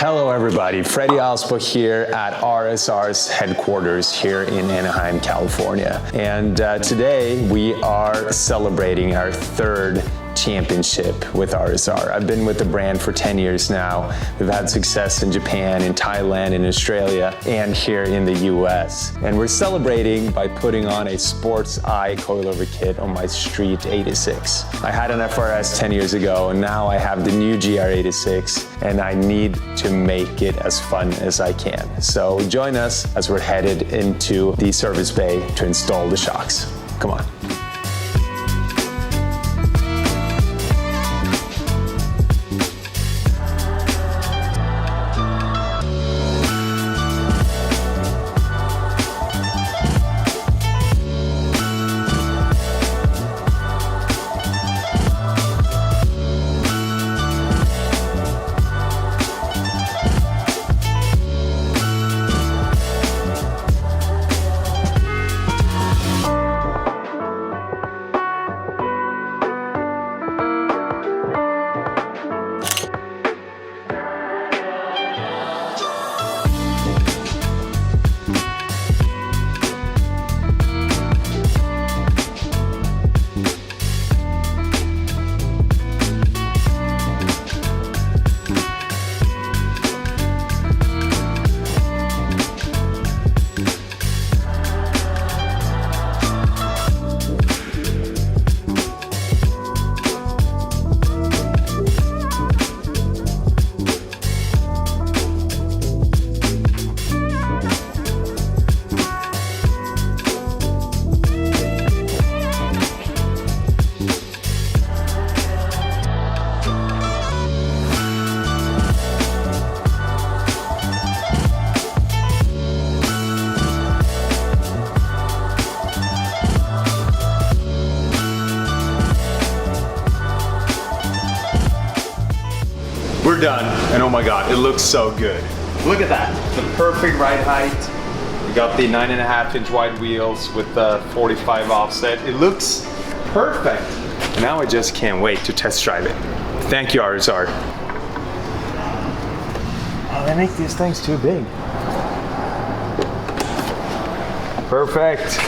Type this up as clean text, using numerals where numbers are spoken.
Hello everybody, Freddie Aasbø here at RSR's headquarters here in Anaheim, California. And today we are celebrating our third championship with RSR. I've been with the brand for 10 years now. We've had success in Japan, in Thailand, in Australia, and here in the US. And we're celebrating by putting on a Sports Eye coilover kit on my Street 86. I had an FRS 10 years ago, and now I have the new GR86, and I need to make it as fun as I can. So join us as we're headed into the service bay to install the shocks. Come on. We're done, and oh my God, it looks so good. Look at that, the perfect ride height. We got the 9.5-inch wide wheels with the 45 offset. It looks perfect. And now I just can't wait to test drive it. Thank you, RSR. Oh, they make these things too big. Perfect.